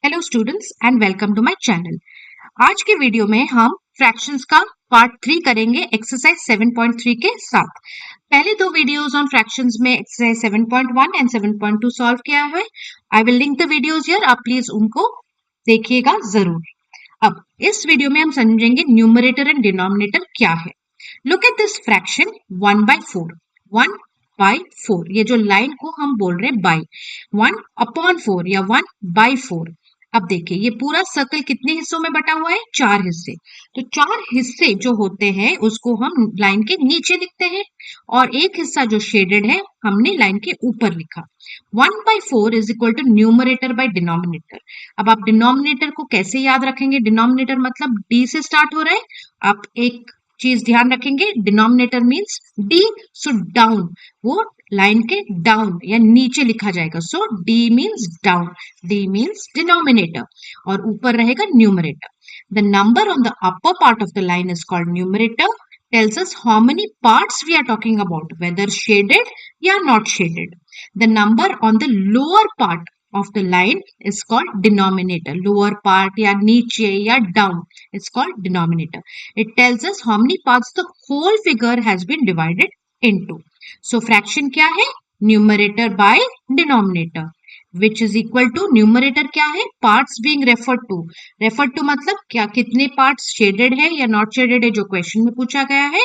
Hello students and welcome to my channel. आज के video में हम फ्रैक्शंस का पार्ट 3 करेंगे एक्सरसाइज 7.3 के साथ। पहले दो वीडियोस ऑन फ्रैक्शंस में एक्सरसाइज 7.1 एंड 7.2 सॉल्व किया है। I will link the videos here, आप प्लीज उनको देखिएगा जरूर। अब इस वीडियो में हम समझेंगे न्यूमरेटर एंड डिनोमिनेटर क्या है। Look at this fraction 1/4। 1/4, ये जो लाइन को हम बोल रहे हैं बाई 1/4 या 1/4। अब देखिए ये पूरा सर्कल कितने हिस्सों में बटा हुआ है, 4 हिस्से। तो 4 हिस्से जो होते हैं उसको हम लाइन के नीचे लिखते हैं और एक हिस्सा जो शेडेड है हमने लाइन के ऊपर लिखा। 1/4 is equal to numerator by denominator. अब आप डिनोमिनेटर को कैसे याद रखेंगे? डिनोमिनेटर मतलब डी से स्टार्ट हो रहा है। आप एक चीज ध्यान रखेंगे, denominator means D, so down, वो लाइन के डाउन या नीचे लिखा जाएगा। So D means down, D means denominator और ऊपर रहेगा numerator. The number on the upper part of the line is called numerator, tells us how many parts we are talking about, whether shaded या not shaded. The number on the lower part of the line is called denominator. Lower part या नीचे या down is called denominator. It tells us how many parts the whole figure has been divided into. So fraction क्या है? Numerator by denominator, which is equal to numerator क्या है? Parts being referred to. Referred to मतलब क्या, कितने parts shaded है या not shaded है जो question में पूछा गया है,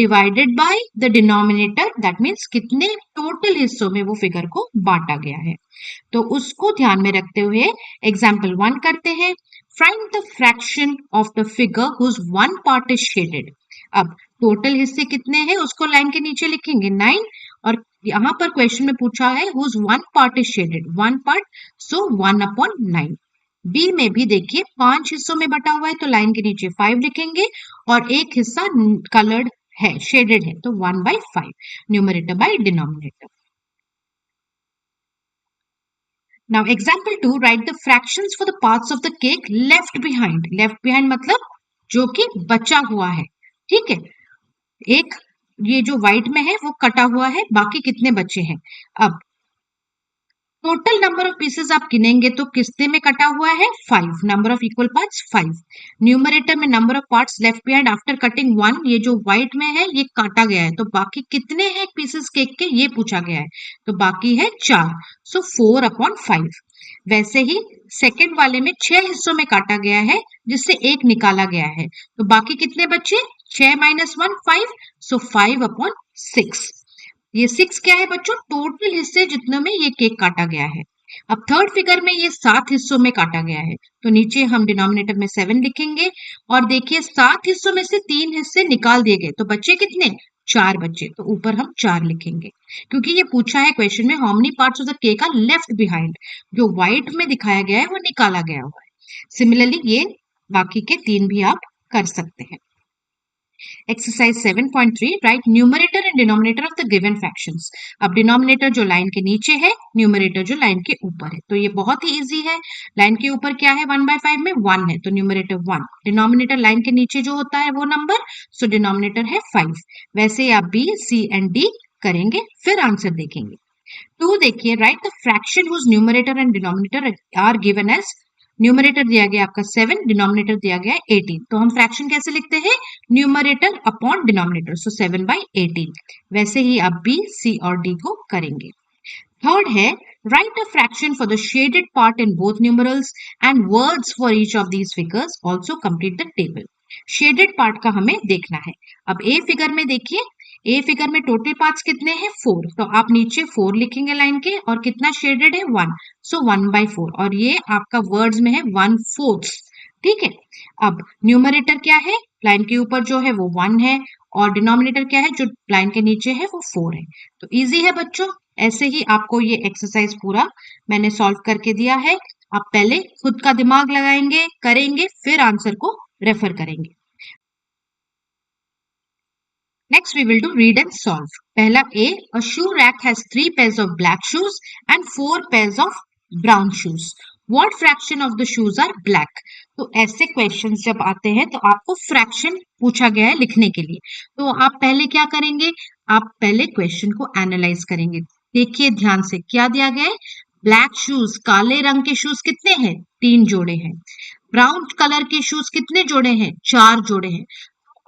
divided by the denominator, that means कितने total हिस्सों में वो figure को बांटा गया है। तो उसको ध्यान में रखते हुए एग्जाम्पल 1 करते हैं। Find the fraction of the figure whose one part is shaded. अब टोटल हिस्से कितने हैं उसको लाइन के नीचे लिखेंगे 9, और यहाँ पर क्वेश्चन में पूछा है whose one part is shaded, one part, so 1/9। B में भी देखिए 5 हिस्सों में बटा हुआ है तो लाइन के नीचे 5 लिखेंगे और एक हिस्सा कलर्ड है, शेडेड है, तो 1/5, numerator by denominator. Now example 2, write the fractions for the parts of the cake left behind. Left behind मतलब जो कि बचा हुआ है, ठीक है। एक ये जो व्हाइट में है वो कटा हुआ है, बाकी कितने बचे हैं। अब टोटल नंबर ऑफ पीसेस आप गिनेंगे तो कितने में कटा हुआ है, 5। Number of equal parts 5। Numerator में number of parts left behind after cutting 1, ये जो व्हाइट में है ये काटा गया है तो बाकी कितने हैं पीसेस केक के ये पूछा गया है, तो बाकी है 4, सो 4/5। वैसे ही सेकेंड वाले में 6 हिस्सों में काटा गया है जिससे एक निकाला गया है, तो बाकी कितने बचे, 6 - 1 5, सो 5/6। ये 6 क्या है बच्चों, टोटल हिस्से जितने में ये केक काटा गया है। अब थर्ड फिगर में ये 7 हिस्सों में काटा गया है तो नीचे हम डिनोमिनेटर में 7 लिखेंगे और देखिए 7 हिस्सों में से 3 हिस्से निकाल दिए गए तो बच्चे कितने, 4 बच्चे, तो ऊपर हम 4 लिखेंगे क्योंकि ये पूछा है क्वेश्चन में how many parts of the cake are left behind, जो व्हाइट में दिखाया गया है वो निकाला गया हुआ है। सिमिलरली ये बाकी के 3 भी आप कर सकते हैं। Exercise 7.3, right numerator and denominator of the given fractions. अब डिनोमिनेटर जो लाइन के नीचे है, न्यूमरेटर जो लाइन के ऊपर है, तो ये बहुत ही इजी है। लाइन के ऊपर क्या है, 1/5 में 1 है तो न्यूमरेटर 1, डिनोमिनेटर लाइन के नीचे जो होता है वो नंबर, सो डिनोमिनेटर है 5। वैसे आप बी, सी एंड डी करेंगे, फिर आंसर देखेंगे। 2 देखिए, write the fraction whose numerator and denominator are given as, numerator दिया गया आपका 7, डिनोमिनेटर दिया गया 18, तो हम फ्रैक्शन कैसे लिखते हैं, न्यूमरेटर अपॉन डिनोमिनेटर, सो 7/18। वैसे ही आप बी, सी और डी को करेंगे। थर्ड है, right a fraction for the shaded part in both numerals and words for each of these figures, also complete the table. Shaded part का हमें देखना है। अब ए फिगर में देखिए, ए फिगर में टोटल पार्ट्स कितने हैं, 4, तो आप नीचे 4 लिखेंगे लाइन के और कितना शेडेड है 1, सो 1/4, और ये आपका वर्ड्स में है 1/4, ठीक है। अब न्यूमरेटर क्या है, लाइन के ऊपर जो है वो 1 है और डिनोमिनेटर क्या है जो लाइन के नीचे है वो 4 है। तो इजी है बच्चों, ऐसे ही आपको ये एक्सरसाइज पूरा मैंने सॉल्व करके दिया है। आप पहले खुद का दिमाग लगाएंगे, करेंगे, फिर आंसर को रेफर करेंगे। Next we will do read and solve. पहला a shoe rack has 3 pairs of black shoes and 4 pairs of brown shoes. What fraction of the shoes are black? तो ऐसे क्वेश्चंस जब आते हैं तो आपको फ्रैक्शन पूछा गया है लिखने के लिए, तो आप पहले क्या करेंगे, आप पहले क्वेश्चन को एनालाइज करेंगे। देखिए ध्यान से क्या दिया गया है, ब्लैक शूज, काले रंग के शूज कितने हैं? 3 जोड़े हैं। ब्राउन कलर के शूज कितने जोड़े हैं? 4 जोड़े हैं।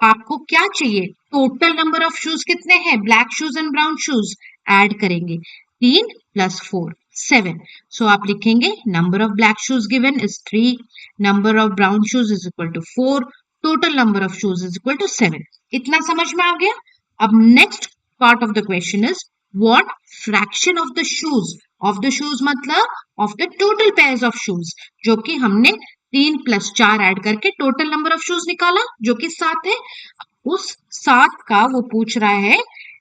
आपको क्या चाहिए? टोटल नंबर ऑफ शूज कितने हैं? Black shoes and brown shoes add करेंगे। 3 + 4 7। सो आप लिखेंगे number of black shoes given is 3, number of brown shoes is equal to 4, total number of shoes is equal to 7। इतना समझ में आ गया? अब next part of the question is what fraction of the shoes, of the shoes मतलब of the total pairs of shoes, जो कि हमने 3 + 4 ऐड करके टोटल नंबर ऑफ शूज निकाला जो कि 7 है। उस 7 का वो पूछ रहा है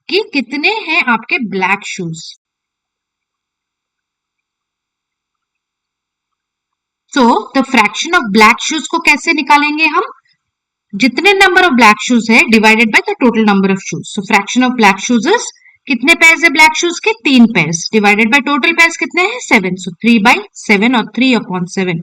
कि कितने हैं आपके black shoes. So the fraction of black shoes को कैसे निकालेंगे हम? जितने नंबर ऑफ ब्लैक शूज है divided by the total number of shoes. So fraction of black shoes is, कितने पेयर्स है ब्लैक शूज के? 3 pairs, divided by total pairs कितने हैं? 7। सो 3/7 और 3/7।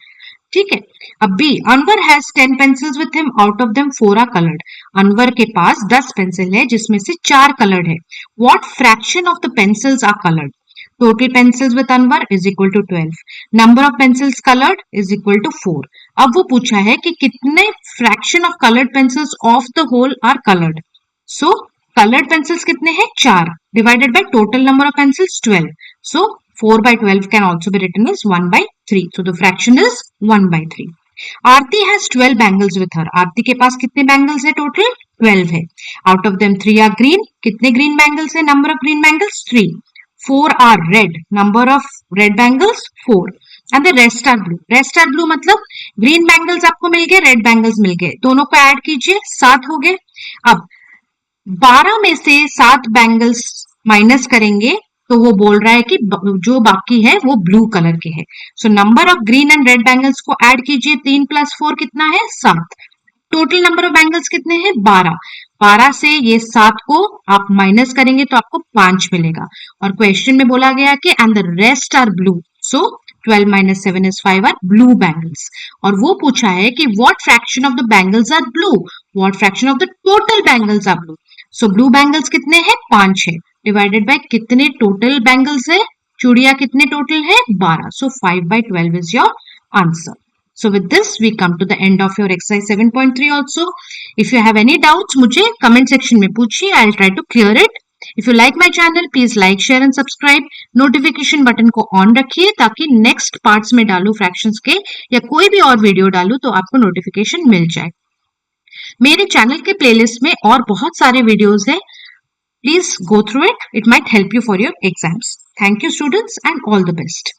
ठीक है। अब B, Anwar has 10 pencils with him, out of them 4 are coloured. Anwar के पास 10 पेंसिल है जिसमें से 4 कलर्ड है। What fraction of the pencils are coloured? Total pencils with Anwar is equal to 12, number of pencils coloured is equal to 4। अब वो पूछा है कि कितने fraction of coloured pencils of the whole are coloured. So coloured pencils कितने हैं? 4, divided by total number of pencils 12। So 4/12 can also be written as 1/3. So the fraction is 1/3. Aarti has 12 bangles with her. आरती के पास कितने bangles है? Total 12 है। Out of them 3 are green. कितने green bangles है? Number of green bangles 3. 4 are red. Number of red bangles 4. And the rest are blue. Rest are blue मतलब green bangles आपको मिल गए, red bangles मिल गए, दोनों को ऐड कीजिए, 7 हो गए। अब 12 में से 7 बैंगल्स माइनस करेंगे तो वो बोल रहा है कि जो बाकी है वो ब्लू कलर के है। So number of green and red bangles को ऐड कीजिए, 3 + 4 कितना है? 7। टोटल नंबर ऑफ बैंगल्स कितने हैं? 12। 12 से ये 7 को आप माइनस करेंगे तो आपको 5 मिलेगा। और क्वेश्चन में बोला गया कि and the rest are blue, so 12 - 7 is 5 are blue bangles. और वो पूछा है कि what fraction of the bangles are blue, what fraction of the total bangles are blue. So blue bangles कितने हैं? 5 है, डिवाइडेड बाय कितने टोटल बैंगल्स है? चूड़िया कितने टोटल है? 12। सो 5/12 is your answer. So with this we come to the end of your exercise 7.3 also. If you have any doubts मुझे comment section में पूछिए, I'll try to clear it. If you like my channel, please like, share and subscribe. Notification button को on रखिए ताकि next parts में डालूं fractions के या कोई भी और वीडियो डालूं तो आपको notification मिल जाए। मेरे चैनल के प्लेलिस्ट में और बहुत सारे वीडियोस हैं, please go through it. It might help you for your exams. Thank you students and all the best.